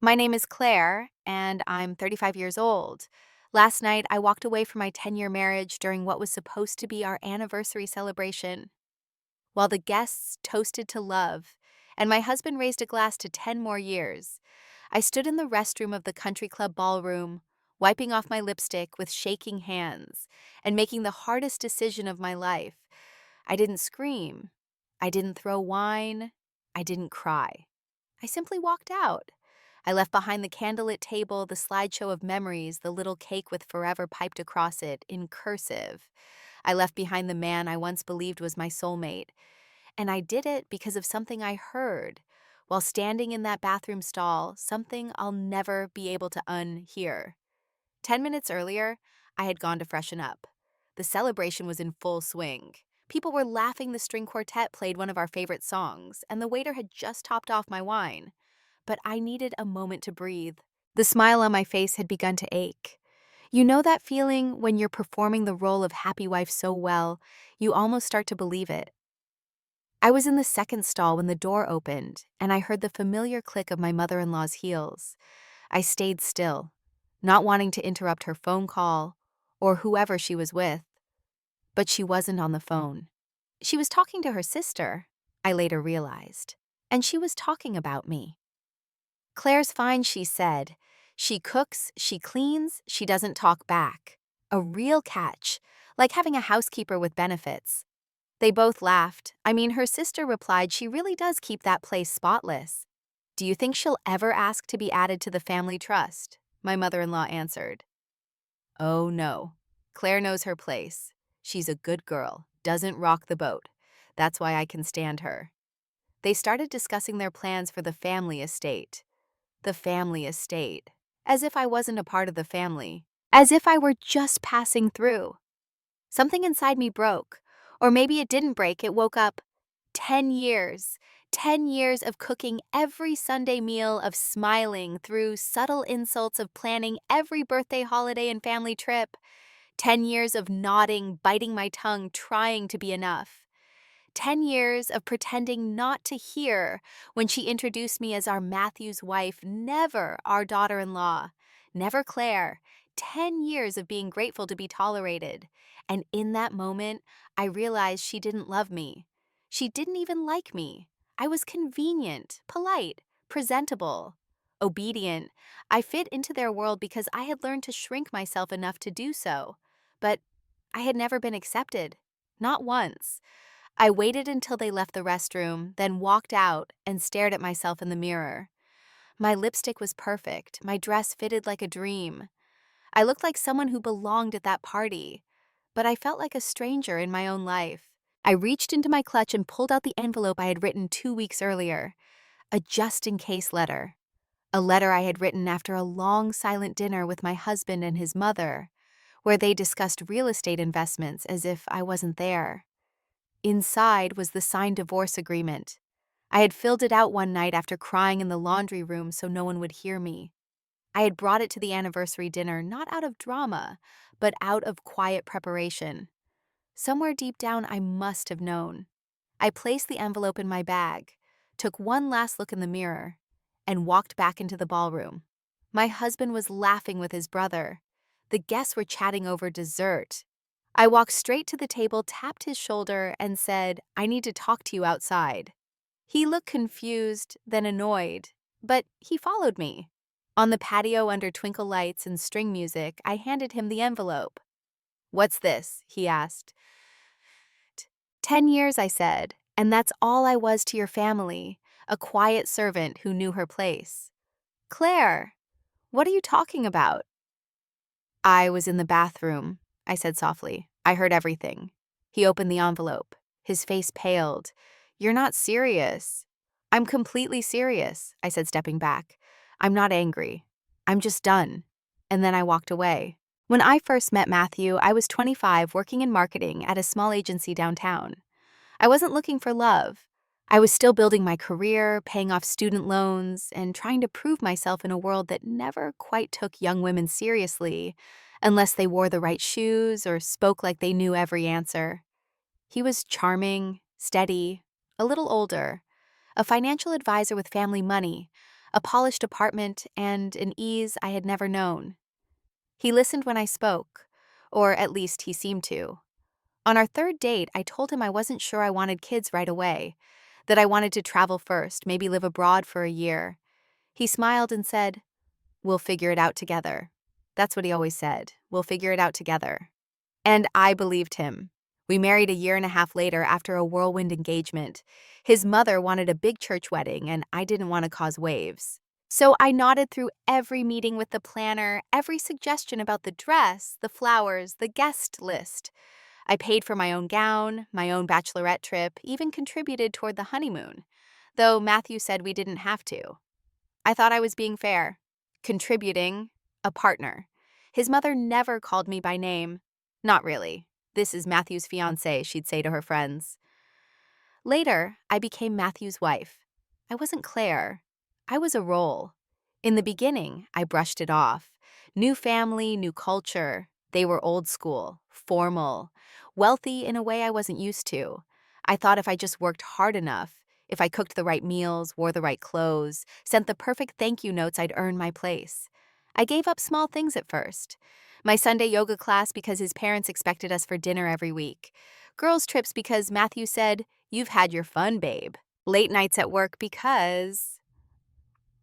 My name is Claire, and I'm 35 years old. Last night, I walked away from my 10-year marriage during what was supposed to be our anniversary celebration. While the guests toasted to love, and my husband raised a glass to 10 more years, I stood in the restroom of the country club ballroom, wiping off my lipstick with shaking hands and making the hardest decision of my life. I didn't scream. I didn't throw wine. I didn't cry. I simply walked out. I left behind the candlelit table, the slideshow of memories, the little cake with forever piped across it in cursive. I left behind the man I once believed was my soulmate. And I did it because of something I heard while standing in that bathroom stall, something I'll never be able to unhear. 10 minutes earlier, I had gone to freshen up. The celebration was in full swing. People were laughing. The string quartet played one of our favorite songs, and the waiter had just topped off my wine. But I needed a moment to breathe. The smile on my face had begun to ache. You know that feeling when you're performing the role of happy wife so well, you almost start to believe it. I was in the second stall when the door opened, and I heard the familiar click of my mother-in-law's heels. I stayed still, not wanting to interrupt her phone call or whoever she was with. But she wasn't on the phone. She was talking to her sister, I later realized, and she was talking about me. Claire's fine, she said. She cooks, she cleans, she doesn't talk back. A real catch, like having a housekeeper with benefits. They both laughed. I mean, her sister replied she really does keep that place spotless. Do you think she'll ever ask to be added to the family trust? My mother-in-law answered. Oh no. Claire knows her place. She's a good girl, doesn't rock the boat. That's why I can stand her. They started discussing their plans for the family estate. The family estate. As if I wasn't a part of the family. As if I were just passing through. Something inside me broke. Or maybe it didn't break, it woke up. 10 years. 10 years of cooking every Sunday meal, of smiling through subtle insults, of planning every birthday, holiday, and family trip. 10 years of nodding, biting my tongue, trying to be enough. 10 years of pretending not to hear when she introduced me as our Matthew's wife, never our daughter-in-law, never Claire. 10 years of being grateful to be tolerated. And in that moment, I realized she didn't love me. She didn't even like me. I was convenient, polite, presentable, obedient. I fit into their world because I had learned to shrink myself enough to do so. But I had never been accepted. Not once. I waited until they left the restroom, then walked out and stared at myself in the mirror. My lipstick was perfect. My dress fitted like a dream. I looked like someone who belonged at that party, but I felt like a stranger in my own life. I reached into my clutch and pulled out the envelope I had written 2 weeks earlier, a just-in-case letter. A letter I had written after a long silent dinner with my husband and his mother, where they discussed real estate investments as if I wasn't there. Inside was the signed divorce agreement. I had filled it out one night after crying in the laundry room so no one would hear me. I had brought it to the anniversary dinner not out of drama, but out of quiet preparation. Somewhere deep down, I must have known. I placed the envelope in my bag, took one last look in the mirror, and walked back into the ballroom. My husband was laughing with his brother. The guests were chatting over dessert. I walked straight to the table, tapped his shoulder, and said, "I need to talk to you outside." He looked confused, then annoyed, but he followed me. On the patio under twinkle lights and string music, I handed him the envelope. "What's this?" he asked. 10 years, I said, and that's all I was to your family, a quiet servant who knew her place. Claire, what are you talking about? I was in the bathroom, I said softly. I heard everything. He opened the envelope. His face paled. You're not serious. I'm completely serious, I said, stepping back. I'm not angry. I'm just done. And then I walked away. When I first met Matthew, I was 25, working in marketing at a small agency downtown. I wasn't looking for love. I was still building my career, paying off student loans, and trying to prove myself in a world that never quite took young women seriously, unless they wore the right shoes or spoke like they knew every answer. He was charming, steady, a little older, a financial advisor with family money, a polished apartment, and an ease I had never known. He listened when I spoke, or at least he seemed to. On our third date, I told him I wasn't sure I wanted kids right away, that I wanted to travel first, maybe live abroad for a year. He smiled and said, "We'll figure it out together." That's what he always said, "We'll figure it out together." And I believed him. We married a year and a half later after a whirlwind engagement. His mother wanted a big church wedding, and I didn't want to cause waves. So I nodded through every meeting with the planner, every suggestion about the dress, the flowers, the guest list. I paid for my own gown, my own bachelorette trip, even contributed toward the honeymoon, though Matthew said we didn't have to. I thought I was being fair, contributing, a partner. His mother never called me by name. Not really. "This is Matthew's fiancée," she'd say to her friends. Later, I became Matthew's wife. I wasn't Claire. I was a role. In the beginning, I brushed it off. New family, new culture. They were old school, formal, wealthy in a way I wasn't used to. I thought if I just worked hard enough, if I cooked the right meals, wore the right clothes, sent the perfect thank you notes, I'd earn my place. I gave up small things at first. My Sunday yoga class because his parents expected us for dinner every week. Girls' trips because Matthew said, "You've had your fun, babe." Late nights at work because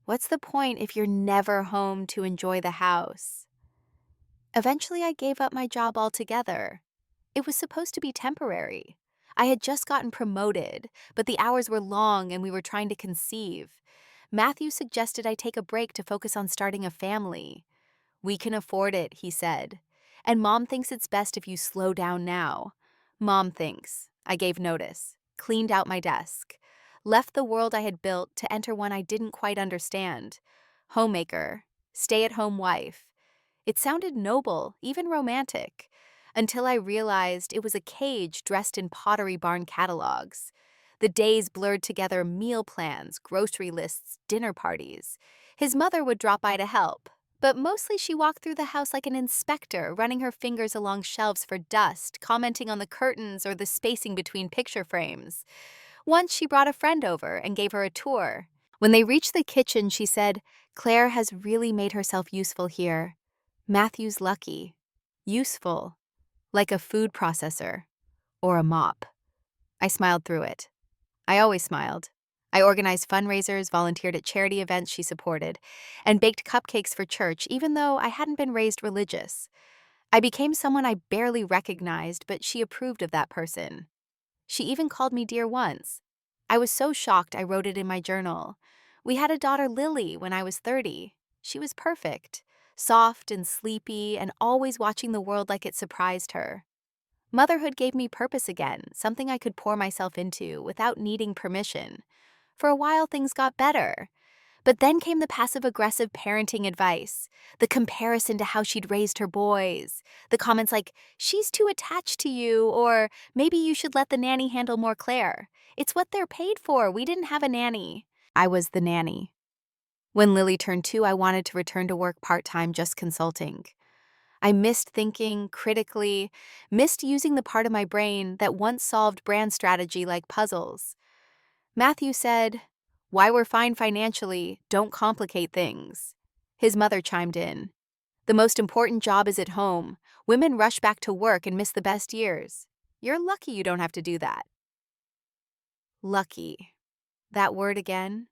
what's the point if you're never home to enjoy the house? Eventually, I gave up my job altogether. It was supposed to be temporary. I had just gotten promoted, but the hours were long and we were trying to conceive. Matthew suggested I take a break to focus on starting a family. "We can afford it," he said. "And Mom thinks it's best if you slow down now." Mom thinks. I gave notice, cleaned out my desk, left the world I had built to enter one I didn't quite understand. Homemaker, stay-at-home wife. It sounded noble, even romantic, until I realized it was a cage dressed in Pottery Barn catalogs. The days blurred together meal plans, grocery lists, dinner parties. His mother would drop by to help, but mostly she walked through the house like an inspector, running her fingers along shelves for dust, commenting on the curtains or the spacing between picture frames. Once she brought a friend over and gave her a tour. When they reached the kitchen, she said, "Claire has really made herself useful here. Matthew's lucky. Useful. Like a food processor. Or a mop." I smiled through it. I always smiled. I organized fundraisers, volunteered at charity events she supported, and baked cupcakes for church even though I hadn't been raised religious. I became someone I barely recognized, but she approved of that person. She even called me dear once. I was so shocked I wrote it in my journal. We had a daughter, Lily, when I was 30. She was perfect, soft and sleepy, and always watching the world like it surprised her. Motherhood gave me purpose again, something I could pour myself into without needing permission. For a while, things got better. But then came the passive-aggressive parenting advice, the comparison to how she'd raised her boys, the comments like, "She's too attached to you," or "Maybe you should let the nanny handle more Claire. It's what they're paid for. We didn't have a nanny." I was the nanny. When Lily turned 2, I wanted to return to work part-time, just consulting. I missed thinking critically, missed using the part of my brain that once solved brand strategy like puzzles. Matthew said, "Why we're fine financially, don't complicate things." His mother chimed in. "The most important job is at home. Women rush back to work and miss the best years. You're lucky you don't have to do that." Lucky. That word again?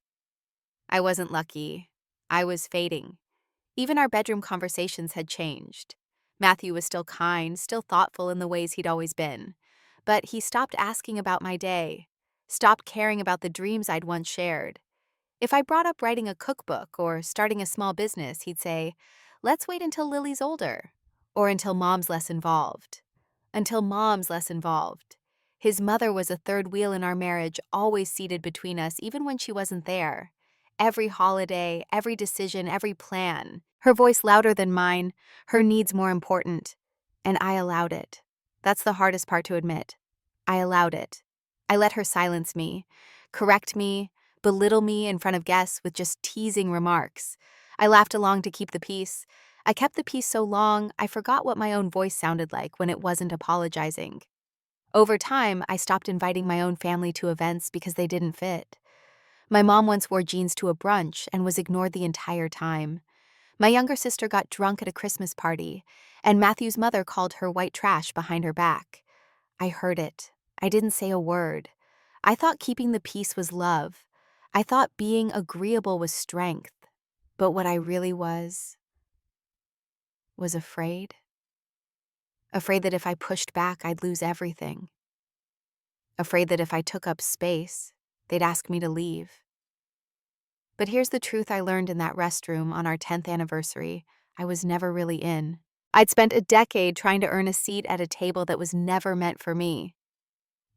I wasn't lucky. I was fading. Even our bedroom conversations had changed. Matthew was still kind, still thoughtful in the ways he'd always been. But he stopped asking about my day, stopped caring about the dreams I'd once shared. If I brought up writing a cookbook or starting a small business, he'd say, "Let's wait until Lily's older," or "until Mom's less involved." Until Mom's less involved. His mother was a third wheel in our marriage, always seated between us, even when she wasn't there. Every holiday, every decision, every plan. Her voice louder than mine, her needs more important. And I allowed it. That's the hardest part to admit. I allowed it. I let her silence me, correct me, belittle me in front of guests with just teasing remarks. I laughed along to keep the peace. I kept the peace so long, I forgot what my own voice sounded like when it wasn't apologizing. Over time, I stopped inviting my own family to events because they didn't fit. My mom once wore jeans to a brunch and was ignored the entire time. My younger sister got drunk at a Christmas party, and Matthew's mother called her white trash behind her back. I heard it. I didn't say a word. I thought keeping the peace was love. I thought being agreeable was strength. But what I really was afraid. Afraid that if I pushed back, I'd lose everything. Afraid that if I took up space, they'd ask me to leave. But here's the truth I learned in that restroom on our 10th anniversary. I was never really in. I'd spent a decade trying to earn a seat at a table that was never meant for me.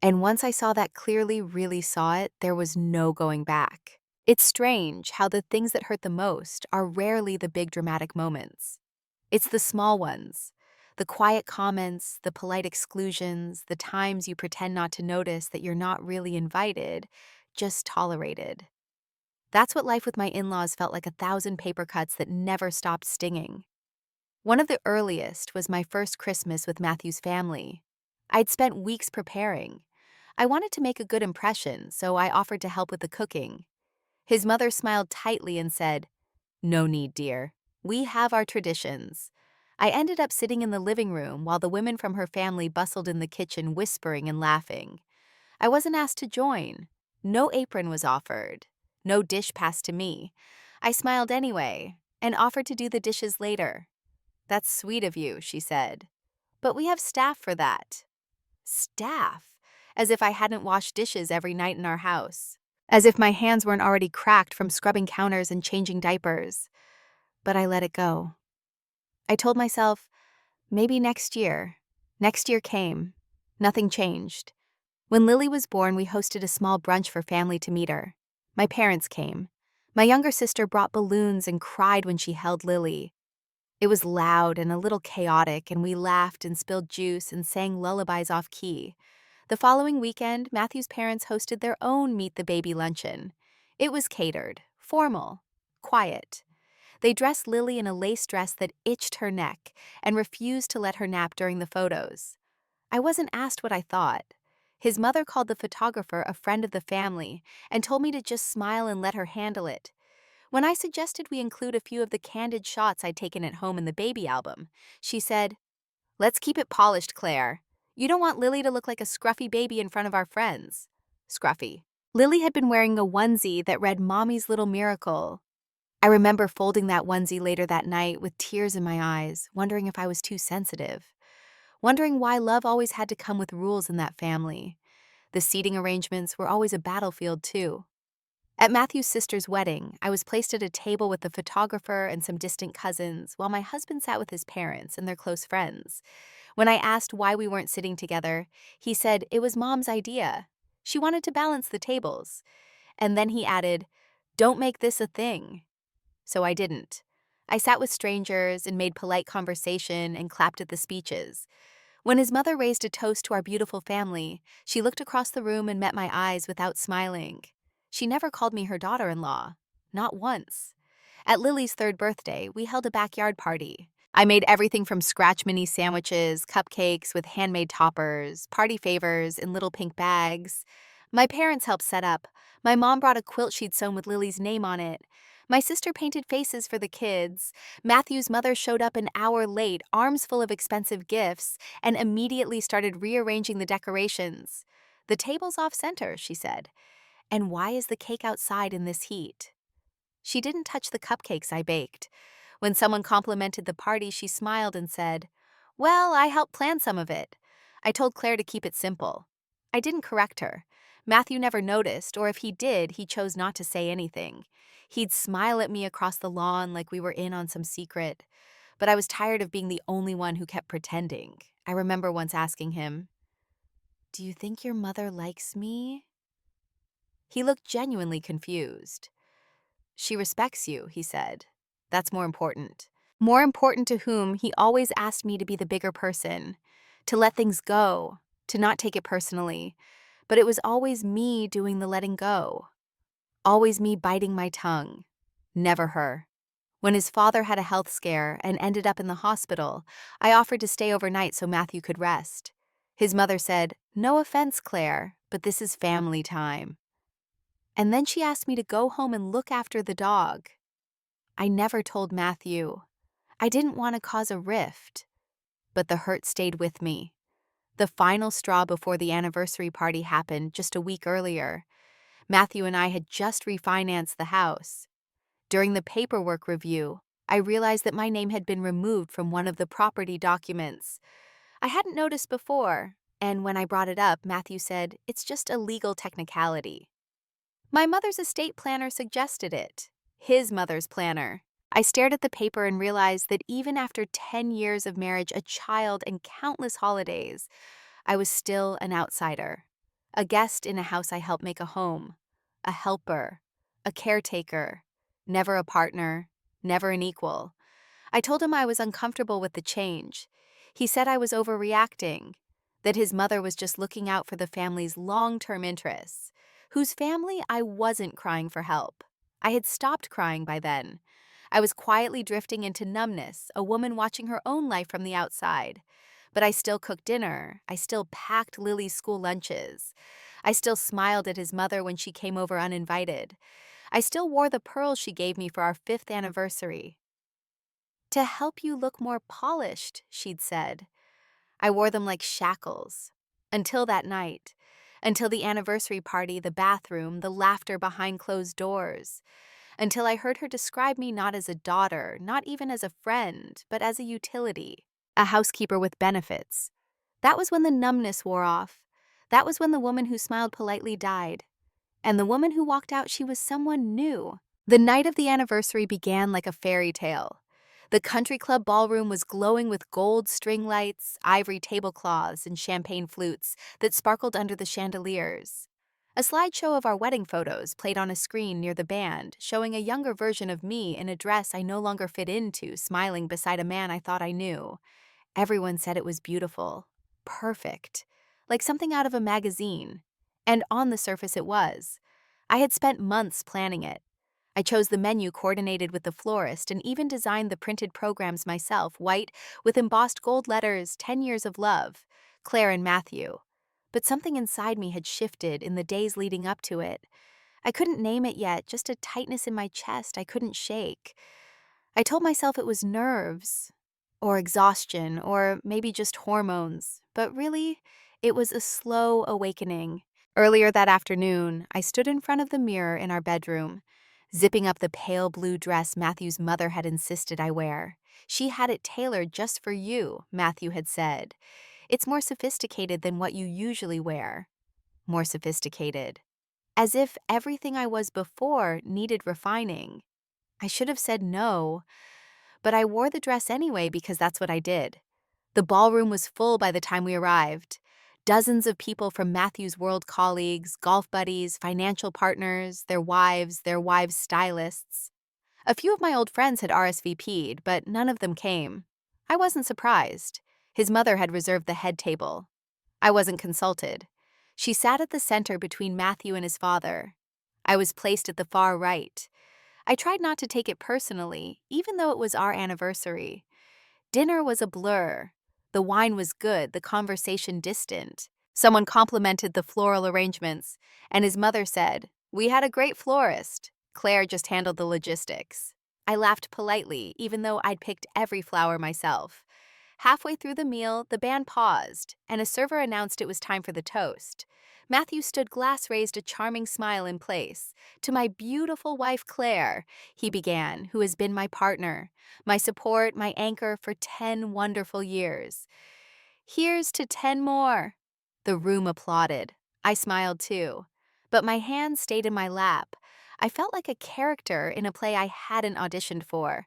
And once I saw that clearly, really saw it, there was no going back. It's strange how the things that hurt the most are rarely the big dramatic moments. It's the small ones, the quiet comments, the polite exclusions, the times you pretend not to notice that you're not really invited, just tolerated. That's what life with my in-laws felt like, 1,000 paper cuts that never stopped stinging. One of the earliest was my first Christmas with Matthew's family. I'd spent weeks preparing. I wanted to make a good impression, so I offered to help with the cooking. His mother smiled tightly and said, "No need, dear. We have our traditions." I ended up sitting in the living room while the women from her family bustled in the kitchen whispering and laughing. I wasn't asked to join. No apron was offered. No dish passed to me. I smiled anyway and offered to do the dishes later. "That's sweet of you," she said. "But we have staff for that." Staff? As if I hadn't washed dishes every night in our house. As if my hands weren't already cracked from scrubbing counters and changing diapers. But I let it go. I told myself, maybe next year. Next year came. Nothing changed. When Lily was born, we hosted a small brunch for family to meet her. My parents came. My younger sister brought balloons and cried when she held Lily. It was loud and a little chaotic, and we laughed and spilled juice and sang lullabies off key. The following weekend, Matthew's parents hosted their own Meet the Baby luncheon. It was catered, formal, quiet. They dressed Lily in a lace dress that itched her neck and refused to let her nap during the photos. I wasn't asked what I thought. His mother called the photographer a friend of the family and told me to just smile and let her handle it. When I suggested we include a few of the candid shots I'd taken at home in the baby album, she said, "Let's keep it polished, Claire. You don't want Lily to look like a scruffy baby in front of our friends." Scruffy. Lily had been wearing a onesie that read "Mommy's Little Miracle." I remember folding that onesie later that night with tears in my eyes, wondering if I was too sensitive. Wondering why love always had to come with rules in that family. The seating arrangements were always a battlefield, too. At Matthew's sister's wedding, I was placed at a table with the photographer and some distant cousins, while my husband sat with his parents and their close friends. When I asked why we weren't sitting together, he said it was Mom's idea. She wanted to balance the tables. And then he added, "Don't make this a thing." So I didn't. I sat with strangers and made polite conversation and clapped at the speeches. When his mother raised a toast to our beautiful family, she looked across the room and met my eyes without smiling. She never called me her daughter-in-law. Not once. At Lily's 3rd birthday, we held a backyard party. I made everything from scratch mini sandwiches, cupcakes with handmade toppers, party favors in little pink bags. My parents helped set up. My mom brought a quilt she'd sewn with Lily's name on it. My sister painted faces for the kids. Matthew's mother showed up an hour late, arms full of expensive gifts, and immediately started rearranging the decorations. "The table's off center," she said. "And why is the cake outside in this heat?" She didn't touch the cupcakes I baked. When someone complimented the party, she smiled and said, "Well, I helped plan some of it." I told Claire to keep it simple. I didn't correct her. Matthew never noticed, or if he did, he chose not to say anything. He'd smile at me across the lawn like we were in on some secret. But I was tired of being the only one who kept pretending. I remember once asking him, "Do you think your mother likes me?" He looked genuinely confused. "She respects you," he said. "That's more important." More important to whom, he always asked me to be the bigger person, to let things go, to not take it personally. But it was always me doing the letting go. Always me biting my tongue. Never her. When his father had a health scare and ended up in the hospital, I offered to stay overnight so Matthew could rest. His mother said, "No offense, Claire, but this is family time." And then she asked me to go home and look after the dog. I never told Matthew. I didn't want to cause a rift, but the hurt stayed with me. The final straw before the anniversary party happened just a week earlier. Matthew and I had just refinanced the house. During the paperwork review, I realized that my name had been removed from one of the property documents. I hadn't noticed before, and when I brought it up, Matthew said, "It's just a legal technicality." My mother's estate planner suggested it. His mother's planner. I stared at the paper and realized that even after 10 years of marriage, a child, and countless holidays, I was still an outsider. A guest in a house I helped make a home. A helper. A caretaker. Never a partner. Never an equal. I told him I was uncomfortable with the change. He said I was overreacting, that his mother was just looking out for the family's long-term interests, whose family I wasn't crying for help. I had stopped crying by then. I was quietly drifting into numbness, a woman watching her own life from the outside. But I still cooked dinner. I still packed Lily's school lunches. I still smiled at his mother when she came over uninvited. I still wore the pearls she gave me for our 5th anniversary. "To help you look more polished," she'd said. I wore them like shackles. Until that night. Until the anniversary party, the bathroom, the laughter behind closed doors. Until I heard her describe me not as a daughter, not even as a friend, but as a utility, a housekeeper with benefits. That was when the numbness wore off. That was when the woman who smiled politely died. And the woman who walked out, she was someone new. The night of the anniversary began like a fairy tale. The country club ballroom was glowing with gold string lights, ivory tablecloths, and champagne flutes that sparkled under the chandeliers. A slideshow of our wedding photos played on a screen near the band, showing a younger version of me in a dress I no longer fit into, smiling beside a man I thought I knew. Everyone said it was beautiful, perfect, like something out of a magazine. And on the surface it was. I had spent months planning it. I chose the menu coordinated with the florist and even designed the printed programs myself, white with embossed gold letters, 10 years of love, Claire and Matthew. But something inside me had shifted in the days leading up to it. I couldn't name it yet, just a tightness in my chest I couldn't shake. I told myself it was nerves, or exhaustion, or maybe just hormones, but really, it was a slow awakening. Earlier that afternoon, I stood in front of the mirror in our bedroom, zipping up the pale blue dress Matthew's mother had insisted I wear. "She had it tailored just for you," Matthew had said. "It's more sophisticated than what you usually wear." More sophisticated. As if everything I was before needed refining. I should have said no, but I wore the dress anyway because that's what I did. The ballroom was full by the time we arrived. Dozens of people from Matthew's World colleagues, golf buddies, financial partners, their wives' stylists. A few of my old friends had RSVP'd, but none of them came. I wasn't surprised. His mother had reserved the head table. I wasn't consulted. She sat at the center between Matthew and his father. I was placed at the far right. I tried not to take it personally, even though it was our anniversary. Dinner was a blur. The wine was good, the conversation distant. Someone complimented the floral arrangements, and his mother said, "We had a great florist. Claire just handled the logistics." I laughed politely, even though I'd picked every flower myself. Halfway through the meal, the band paused, and a server announced it was time for the toast. Matthew stood glass raised, a charming smile in place. "To my beautiful wife Claire," he began, "who has been my partner, my support, my anchor for 10 wonderful years. Here's to 10 more." The room applauded. I smiled too. But my hand stayed in my lap. I felt like a character in a play I hadn't auditioned for.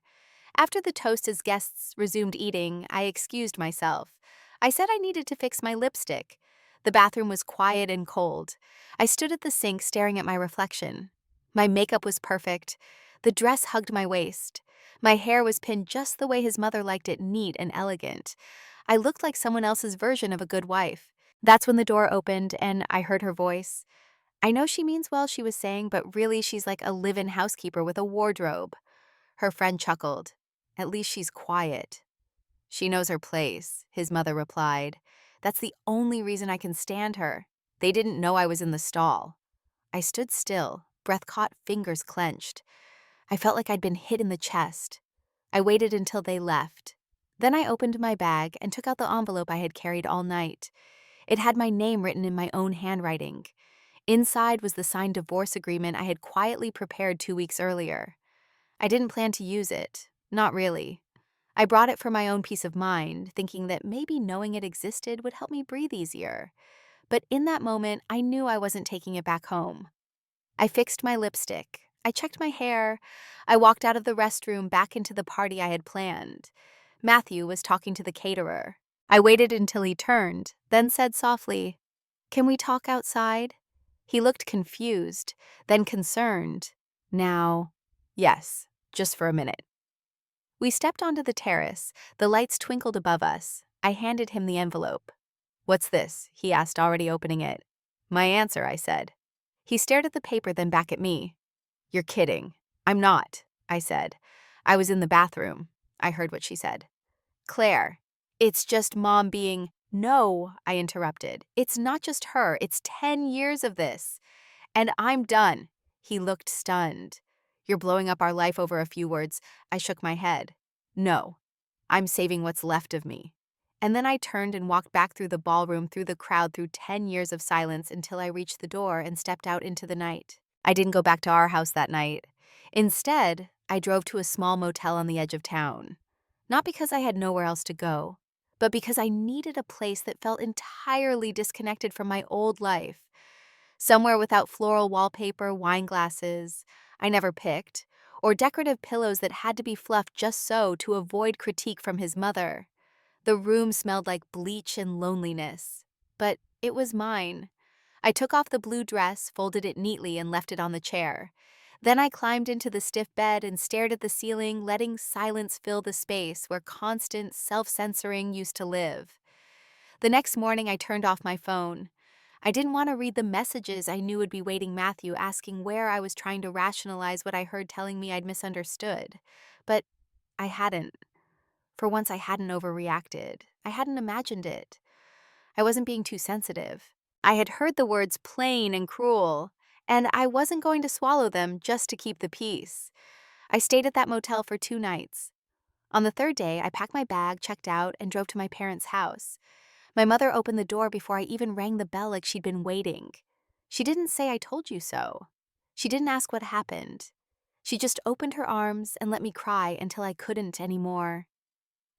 After the toast as guests resumed eating, I excused myself. I said I needed to fix my lipstick. The bathroom was quiet and cold. I stood at the sink staring at my reflection. My makeup was perfect. The dress hugged my waist. My hair was pinned just the way his mother liked it, neat and elegant. I looked like someone else's version of a good wife. That's when the door opened and I heard her voice. "I know she means well," she was saying, "but really she's like a live-in housekeeper with a wardrobe." Her friend chuckled. "At least she's quiet." "She knows her place," his mother replied. "That's the only reason I can stand her. They didn't know I was in the stall." I stood still, breath caught, fingers clenched. I felt like I'd been hit in the chest. I waited until they left. Then I opened my bag and took out the envelope I had carried all night. It had my name written in my own handwriting. Inside was the signed divorce agreement I had quietly prepared 2 weeks earlier. I didn't plan to use it. Not really. I brought it for my own peace of mind, thinking that maybe knowing it existed would help me breathe easier. But in that moment, I knew I wasn't taking it back home. I fixed my lipstick. I checked my hair. I walked out of the restroom back into the party I had planned. Matthew was talking to the caterer. I waited until he turned, then said softly, "Can we talk outside?" He looked confused, then concerned. Now, yes, just for a minute. We stepped onto the terrace. The lights twinkled above us. I handed him the envelope. "What's this?" he asked, already opening it. "My answer," I said. He stared at the paper, then back at me. "You're kidding." "I'm not," I said. "I was in the bathroom." I heard what she said. "Claire, it's just Mom being—" "No," I interrupted. "It's not just her. It's 10 years of this. And I'm done." He looked stunned. "You're blowing up our life over a few words." I shook my head. "No, I'm saving what's left of me." And then I turned and walked back through the ballroom, through the crowd, through 10 years of silence until I reached the door and stepped out into the night. I didn't go back to our house that night. Instead, I drove to a small motel on the edge of town. Not because I had nowhere else to go, but because I needed a place that felt entirely disconnected from my old life. Somewhere without floral wallpaper, wine glasses I never picked, or decorative pillows that had to be fluffed just so to avoid critique from his mother. The room smelled like bleach and loneliness, but it was mine. I took off the blue dress, folded it neatly, and left it on the chair. Then I climbed into the stiff bed and stared at the ceiling, letting silence fill the space where constant self-censoring used to live. The next morning, I turned off my phone. I didn't want to read the messages I knew would be waiting Matthew, asking where I was trying to rationalize what I heard, telling me I'd misunderstood. But I hadn't. For once, I hadn't overreacted. I hadn't imagined it. I wasn't being too sensitive. I had heard the words plain and cruel, and I wasn't going to swallow them just to keep the peace. I stayed at that motel for 2 nights. On the third day, I packed my bag, checked out, and drove to my parents' house. My mother opened the door before I even rang the bell, like she'd been waiting. She didn't say "I told you so." She didn't ask what happened. She just opened her arms and let me cry until I couldn't anymore.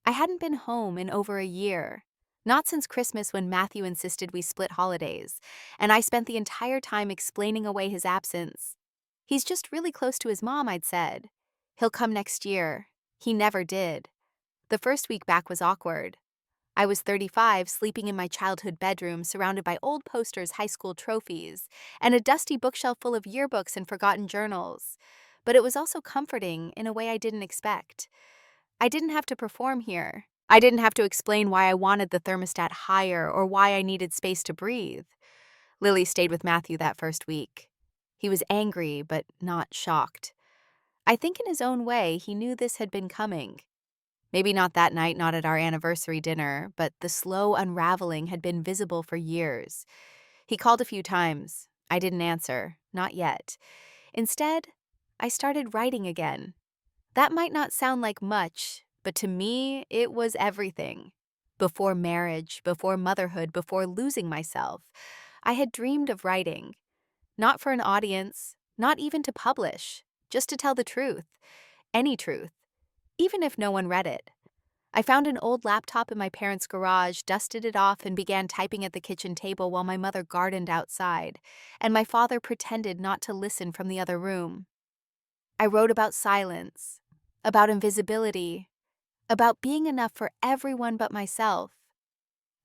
I hadn't been home in over a year. Not since Christmas, when Matthew insisted we split holidays, and I spent the entire time explaining away his absence. "He's just really close to his mom," I'd said. "He'll come next year." He never did. The first week back was awkward. I was 35, sleeping in my childhood bedroom, surrounded by old posters, high school trophies, and a dusty bookshelf full of yearbooks and forgotten journals. But it was also comforting in a way I didn't expect. I didn't have to perform here. I didn't have to explain why I wanted the thermostat higher or why I needed space to breathe. Lily stayed with Matthew that first week. He was angry, but not shocked. I think in his own way, he knew this had been coming. Maybe not that night, not at our anniversary dinner, but the slow unraveling had been visible for years. He called a few times. I didn't answer, not yet. Instead, I started writing again. That might not sound like much, but to me, it was everything. Before marriage, before motherhood, before losing myself, I had dreamed of writing. Not for an audience, not even to publish, just to tell the truth. Any truth. Even if no one read it. I found an old laptop in my parents' garage, dusted it off, and began typing at the kitchen table while my mother gardened outside, and my father pretended not to listen from the other room. I wrote about silence, about invisibility, about being enough for everyone but myself.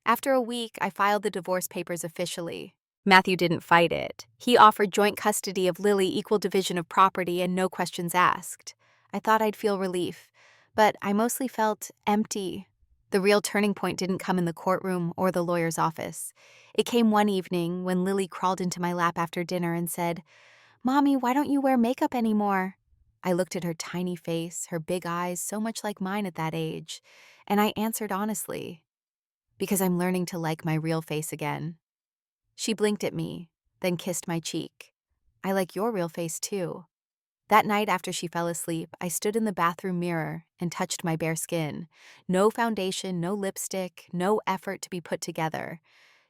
After a week, I filed the divorce papers officially. Matthew didn't fight it. He offered joint custody of Lily, equal division of property, and no questions asked. I thought I'd feel relief, but I mostly felt empty. The real turning point didn't come in the courtroom or the lawyer's office. It came one evening when Lily crawled into my lap after dinner and said, "Mommy, why don't you wear makeup anymore?" I looked at her tiny face, her big eyes, so much like mine at that age, and I answered honestly, "Because I'm learning to like my real face again." She blinked at me, then kissed my cheek. I like your real face too. That night after she fell asleep, I stood in the bathroom mirror and touched my bare skin. No foundation, no lipstick, no effort to be put together.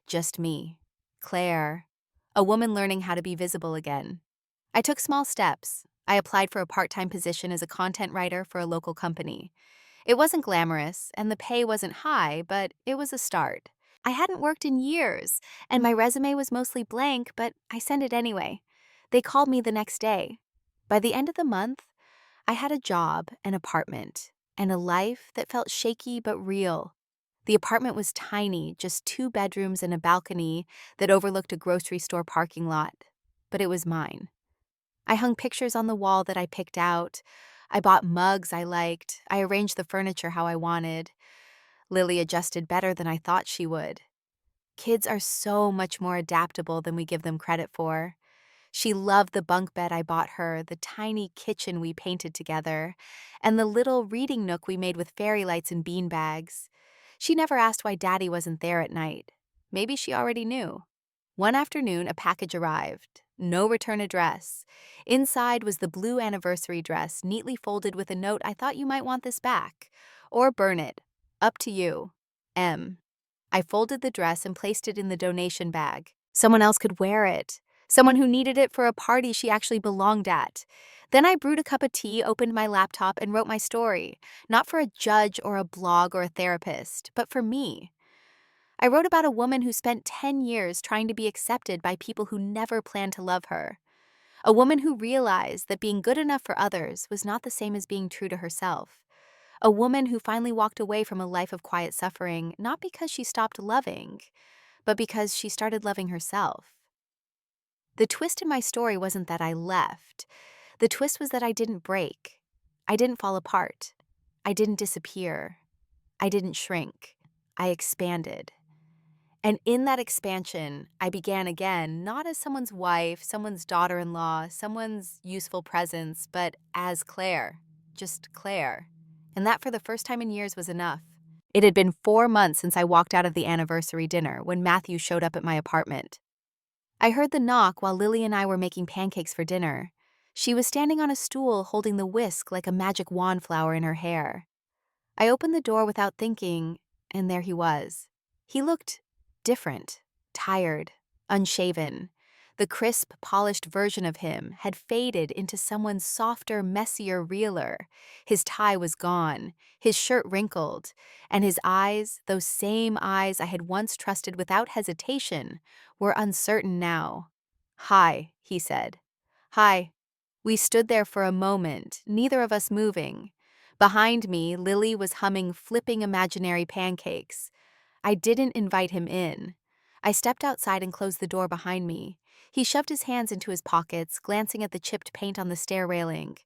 Just me, Claire, a woman learning how to be visible again. I took small steps. I applied for a part-time position as a content writer for a local company. It wasn't glamorous, and the pay wasn't high, but it was a start. I hadn't worked in years, and my resume was mostly blank, but I sent it anyway. They called me the next day. By the end of the month, I had a job, an apartment, and a life that felt shaky but real. The apartment was tiny, just 2 bedrooms and a balcony that overlooked a grocery store parking lot, but it was mine. I hung pictures on the wall that I picked out. I bought mugs I liked. I arranged the furniture how I wanted. Lily adjusted better than I thought she would. Kids are so much more adaptable than we give them credit for. She loved the bunk bed I bought her, the tiny kitchen we painted together, and the little reading nook we made with fairy lights and bean bags. She never asked why Daddy wasn't there at night. Maybe she already knew. One afternoon, a package arrived. No return address. Inside was the blue anniversary dress, neatly folded with a note, "I thought you might want this back. Or burn it. Up to you. M." I folded the dress and placed it in the donation bag. Someone else could wear it. Someone who needed it for a party she actually belonged at. Then I brewed a cup of tea, opened my laptop, and wrote my story. Not for a judge or a blog or a therapist, but for me. I wrote about a woman who spent 10 years trying to be accepted by people who never planned to love her. A woman who realized that being good enough for others was not the same as being true to herself. A woman who finally walked away from a life of quiet suffering, not because she stopped loving, but because she started loving herself. The twist in my story wasn't that I left. The twist was that I didn't break. I didn't fall apart. I didn't disappear. I didn't shrink. I expanded. And in that expansion, I began again, not as someone's wife, someone's daughter-in-law, someone's useful presence, but as Claire. Just Claire. And that for the first time in years was enough. It had been 4 months since I walked out of the anniversary dinner when Matthew showed up at my apartment. I heard the knock while Lily and I were making pancakes for dinner. She was standing on a stool holding the whisk like a magic wand flower in her hair. I opened the door without thinking, and there he was. He looked different, tired, unshaven. The crisp, polished version of him had faded into someone's softer, messier, realer. His tie was gone, his shirt wrinkled, and his eyes, those same eyes I had once trusted without hesitation, were uncertain now. "Hi," he said. "Hi." We stood there for a moment, neither of us moving. Behind me, Lily was humming flipping imaginary pancakes. I didn't invite him in. I stepped outside and closed the door behind me. He shoved his hands into his pockets, glancing at the chipped paint on the stair railing.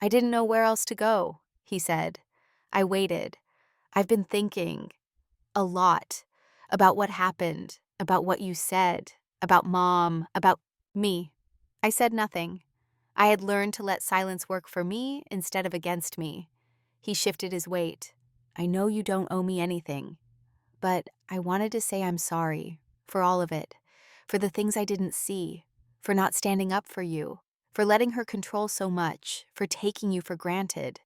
"I didn't know where else to go," he said. I waited. "I've been thinking a lot about what happened, about what you said, about Mom, about me." I said nothing. I had learned to let silence work for me instead of against me. He shifted his weight. "I know you don't owe me anything, but I wanted to say I'm sorry for all of it, for the things I didn't see, for not standing up for you, for letting her control so much, for taking you for granted."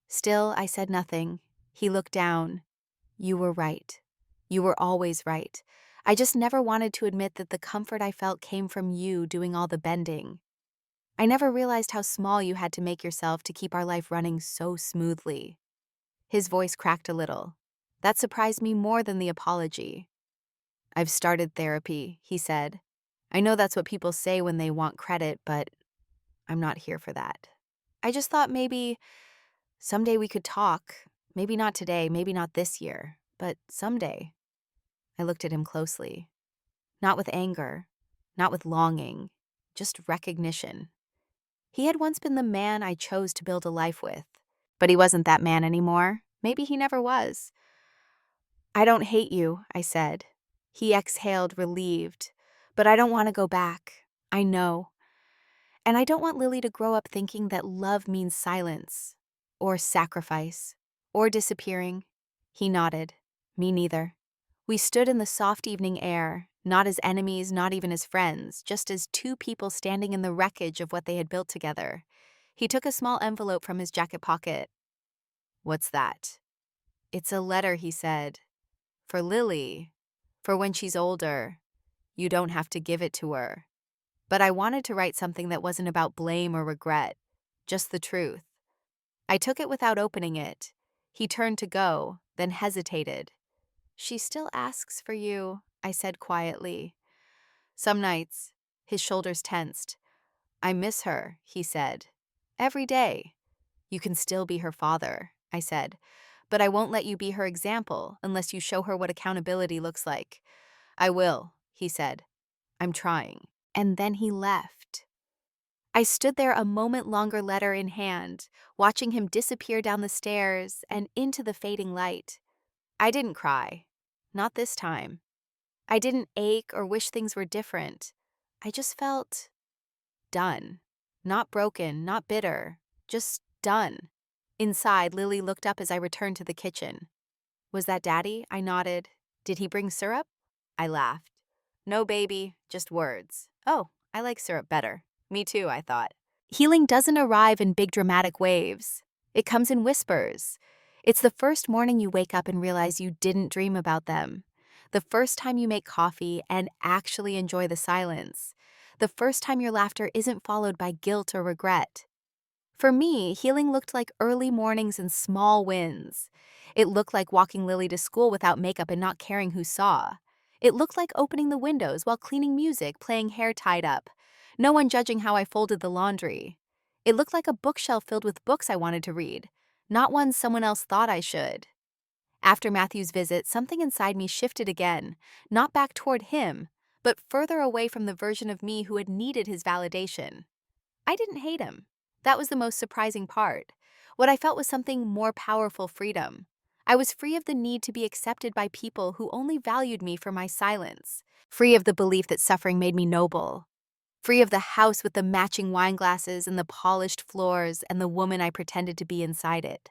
Still, I said nothing. He looked down. "You were right. You were always right. I just never wanted to admit that the comfort I felt came from you doing all the bending. I never realized how small you had to make yourself to keep our life running so smoothly." His voice cracked a little. That surprised me more than the apology. "I've started therapy," he said. "I know that's what people say when they want credit, but I'm not here for that. I just thought maybe someday we could talk. Maybe not today, maybe not this year, but someday." I looked at him closely. Not with anger, not with longing, just recognition. He had once been the man I chose to build a life with, but he wasn't that man anymore. Maybe he never was. "I don't hate you," I said. He exhaled, relieved. "But I don't want to go back. I know. And I don't want Lily to grow up thinking that love means silence, or sacrifice, or disappearing." He nodded. "Me neither." We stood in the soft evening air, Not as enemies, not even as friends, just as two people standing in the wreckage of what they had built together. He took a small envelope from his jacket pocket. "What's that?" "It's a letter," he said. "For Lily. For when she's older. You don't have to give it to her." But I wanted to write something that wasn't about blame or regret, just the truth. I took it without opening it. He turned to go, then hesitated. "She still asks for you," I said quietly. "Some nights." His shoulders tensed. "I miss her," he said. "Every day." "You can still be her father," I said. "But I won't let you be her example unless you show her what accountability looks like." "I will," he said. "I'm trying." And then he left. I stood there a moment longer, letter in hand, watching him disappear down the stairs and into the fading light. I didn't cry. Not this time. I didn't ache or wish things were different. I just felt done. Not broken, not bitter, just done. Inside, Lily looked up as I returned to the kitchen. "Was that Daddy?" I nodded. "Did he bring syrup?" I laughed. "No, baby, just words." "Oh, I like syrup better." "Me too," I thought. Healing doesn't arrive in big dramatic waves. It comes in whispers. It's the first morning you wake up and realize you didn't dream about them. The first time you make coffee and actually enjoy the silence. The first time your laughter isn't followed by guilt or regret. For me, healing looked like early mornings and small wins. It looked like walking Lily to school without makeup and not caring who saw. It looked like opening the windows while cleaning music, playing hair tied up. No one judging how I folded the laundry. It looked like a bookshelf filled with books I wanted to read, not ones someone else thought I should. After Matthew's visit, something inside me shifted again, not back toward him, but further away from the version of me who had needed his validation. I didn't hate him. That was the most surprising part. What I felt was something more powerful: freedom. I was free of the need to be accepted by people who only valued me for my silence. Free of the belief that suffering made me noble. Free of the house with the matching wine glasses and the polished floors and the woman I pretended to be inside it.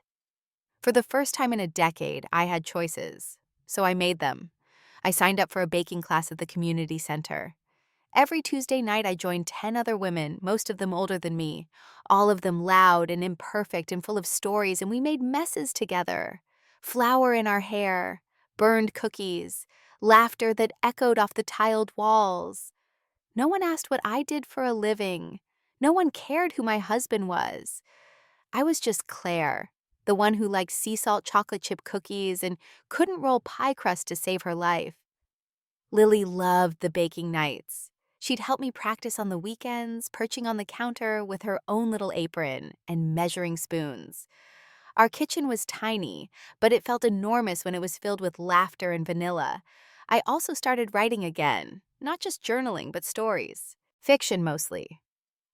For the first time in a decade, I had choices. So I made them. I signed up for a baking class at the community center. Every Tuesday night, I joined 10 other women, most of them older than me, all of them loud and imperfect and full of stories, and we made messes together. Flour in our hair, burned cookies, laughter that echoed off the tiled walls. No one asked what I did for a living. No one cared who my husband was. I was just Claire, the one who liked sea salt chocolate chip cookies and couldn't roll pie crust to save her life. Lily loved the baking nights. She'd help me practice on the weekends, perching on the counter with her own little apron and measuring spoons. Our kitchen was tiny, but it felt enormous when it was filled with laughter and vanilla. I also started writing again, not just journaling, but stories. Fiction mostly.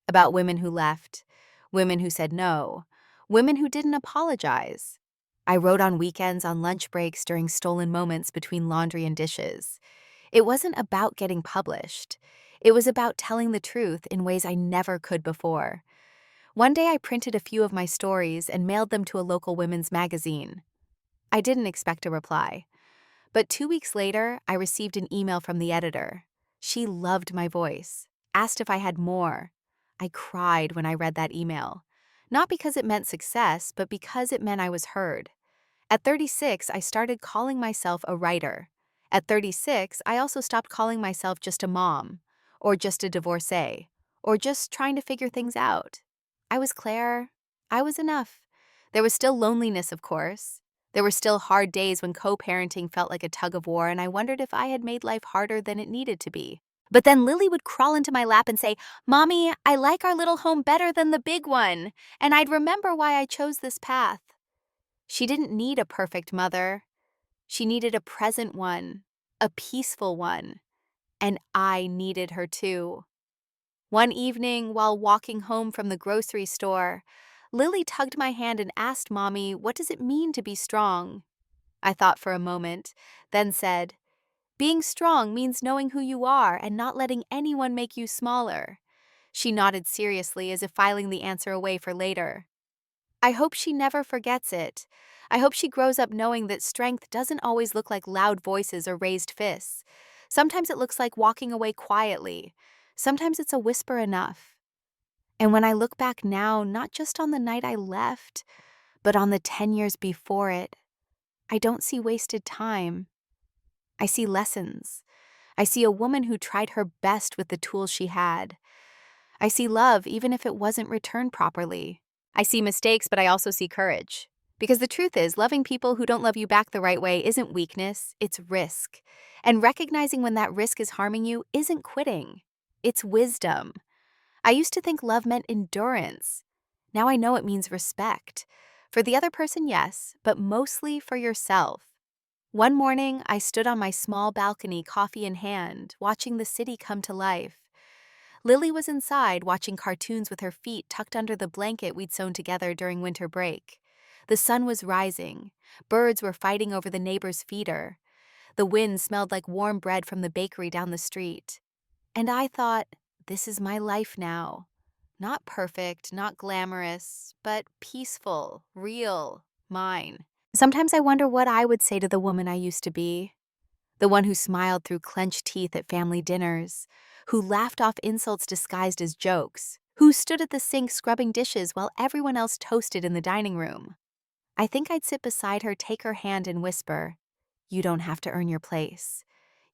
About women who left, women who said no, women who didn't apologize. I wrote on weekends, on lunch breaks, during stolen moments between laundry and dishes. It wasn't about getting published. It was about telling the truth in ways I never could before. One day I printed a few of my stories and mailed them to a local women's magazine. I didn't expect a reply. But 2 weeks later, I received an email from the editor. She loved my voice, asked if I had more. I cried when I read that email. Not because it meant success, but because it meant I was heard. At 36, I started calling myself a writer. At 36, I also stopped calling myself just a mom, or just a divorcee, or just trying to figure things out. I was Claire. I was enough. There was still loneliness, of course. There were still hard days when co-parenting felt like a tug of war, and I wondered if I had made life harder than it needed to be. But then Lily would crawl into my lap and say, "Mommy, I like our little home better than the big one," and I'd remember why I chose this path. She didn't need a perfect mother. She needed a present one, a peaceful one, and I needed her too. One evening, while walking home from the grocery store, Lily tugged my hand and asked Mommy, "What does it mean to be strong?" I thought for a moment, then said, "Being strong means knowing who you are and not letting anyone make you smaller." She nodded seriously, as if filing the answer away for later. I hope she never forgets it. I hope she grows up knowing that strength doesn't always look like loud voices or raised fists. Sometimes it looks like walking away quietly. Sometimes it's a whisper enough. And when I look back now, not just on the night I left, but on the 10 years before it, I don't see wasted time. I see lessons. I see a woman who tried her best with the tools she had. I see love even if it wasn't returned properly. I see mistakes, but I also see courage. Because the truth is, loving people who don't love you back the right way isn't weakness, it's risk. And recognizing when that risk is harming you isn't quitting, it's wisdom. I used to think love meant endurance. Now I know it means respect. For the other person, yes, but mostly for yourself. One morning, I stood on my small balcony, coffee in hand, watching the city come to life. Lily was inside, watching cartoons with her feet tucked under the blanket we'd sewn together during winter break. The sun was rising. Birds were fighting over the neighbor's feeder. The wind smelled like warm bread from the bakery down the street. And I thought, this is my life now. Not perfect, not glamorous, but peaceful, real, mine. Sometimes I wonder what I would say to the woman I used to be. The one who smiled through clenched teeth at family dinners, who laughed off insults disguised as jokes, who stood at the sink scrubbing dishes while everyone else toasted in the dining room. I think I'd sit beside her, take her hand, and whisper, "You don't have to earn your place.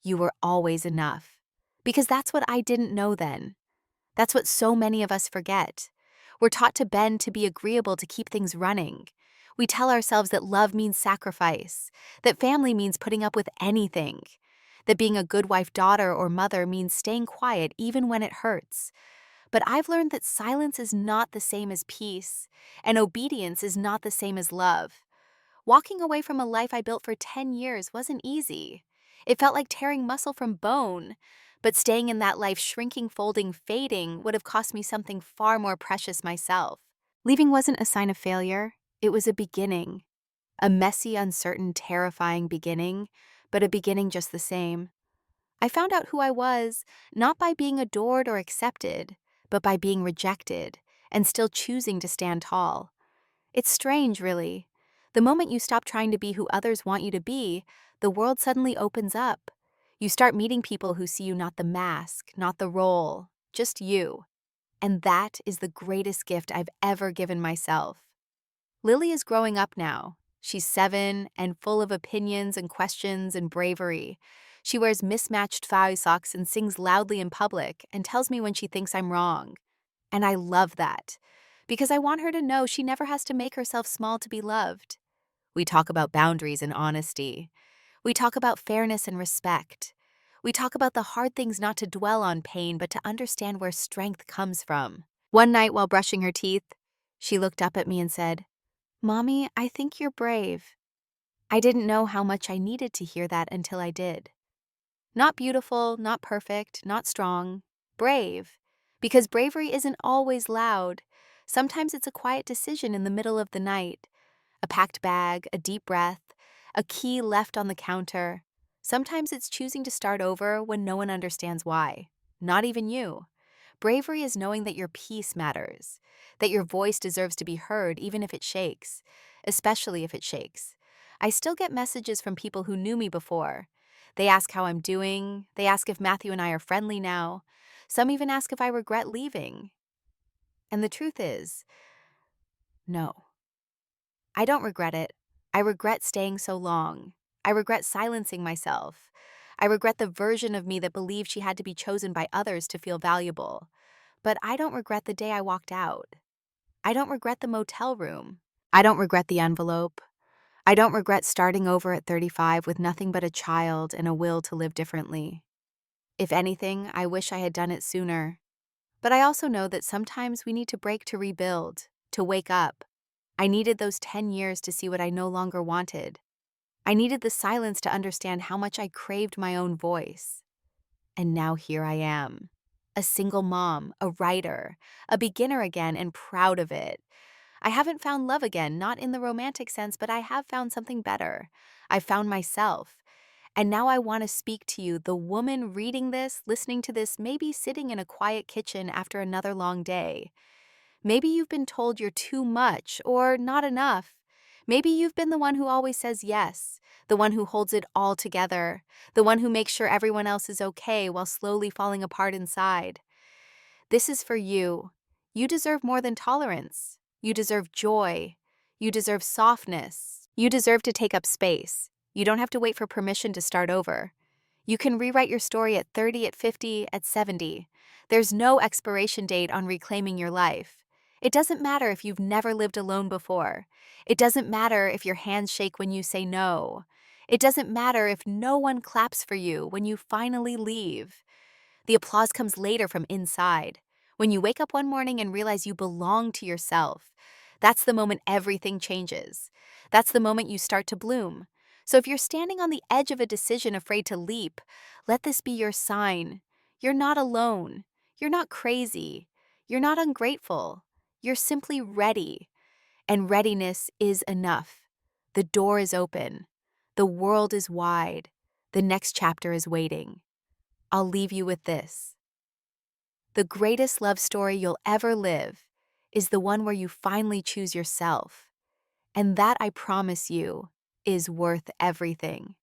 You were always enough." Because that's what I didn't know then. That's what so many of us forget. We're taught to bend to be agreeable to keep things running. We tell ourselves that love means sacrifice, that family means putting up with anything, that being a good wife, daughter, or mother means staying quiet even when it hurts. But I've learned that silence is not the same as peace, and obedience is not the same as love. Walking away from a life I built for 10 years wasn't easy. It felt like tearing muscle from bone. But staying in that life, shrinking, folding, fading, would have cost me something far more precious myself. Leaving wasn't a sign of failure. It was a beginning. A messy, uncertain, terrifying beginning, but a beginning just the same. I found out who I was, not by being adored or accepted, but by being rejected, and still choosing to stand tall. It's strange, really. The moment you stop trying to be who others want you to be, the world suddenly opens up. You start meeting people who see you not the mask, not the role, just you. And that is the greatest gift I've ever given myself. Lily is growing up now. She's 7 and full of opinions and questions and bravery. She wears mismatched Faoi socks and sings loudly in public and tells me when she thinks I'm wrong. And I love that, because I want her to know she never has to make herself small to be loved. We talk about boundaries and honesty. We talk about fairness and respect. We talk about the hard things, not to dwell on pain, but to understand where strength comes from. One night while brushing her teeth, she looked up at me and said, "Mommy, I think you're brave." I didn't know how much I needed to hear that until I did. Not beautiful, not perfect, not strong. Brave. Because bravery isn't always loud. Sometimes it's a quiet decision in the middle of the night. A packed bag, a deep breath, a key left on the counter. Sometimes it's choosing to start over when no one understands why. Not even you. Bravery is knowing that your peace matters, that your voice deserves to be heard even if it shakes, especially if it shakes. I still get messages from people who knew me before. They ask how I'm doing. They ask if Matthew and I are friendly now. Some even ask if I regret leaving. And the truth is, no. I don't regret it. I regret staying so long. I regret silencing myself. I regret the version of me that believed she had to be chosen by others to feel valuable. But I don't regret the day I walked out. I don't regret the motel room. I don't regret the envelope. I don't regret starting over at 35 with nothing but a child and a will to live differently. If anything, I wish I had done it sooner. But I also know that sometimes we need to break to rebuild, to wake up. I needed those 10 years to see what I no longer wanted. I needed the silence to understand how much I craved my own voice. And now here I am. A single mom, a writer, a beginner again, and proud of it. I haven't found love again, not in the romantic sense, but I have found something better. I found myself. And now I want to speak to you, the woman reading this, listening to this, maybe sitting in a quiet kitchen after another long day. Maybe you've been told you're too much or not enough. Maybe you've been the one who always says yes, the one who holds it all together, the one who makes sure everyone else is okay while slowly falling apart inside. This is for you. You deserve more than tolerance. You deserve joy. You deserve softness. You deserve to take up space. You don't have to wait for permission to start over. You can rewrite your story at 30, at 50, at 70. There's no expiration date on reclaiming your life. It doesn't matter if you've never lived alone before. It doesn't matter if your hands shake when you say no. It doesn't matter if no one claps for you when you finally leave. The applause comes later from inside. When you wake up one morning and realize you belong to yourself, that's the moment everything changes. That's the moment you start to bloom. So if you're standing on the edge of a decision afraid to leap, let this be your sign. You're not alone. You're not crazy. You're not ungrateful. You're simply ready. And readiness is enough. The door is open. The world is wide. The next chapter is waiting. I'll leave you with this. The greatest love story you'll ever live is the one where you finally choose yourself. And that, I promise you, is worth everything.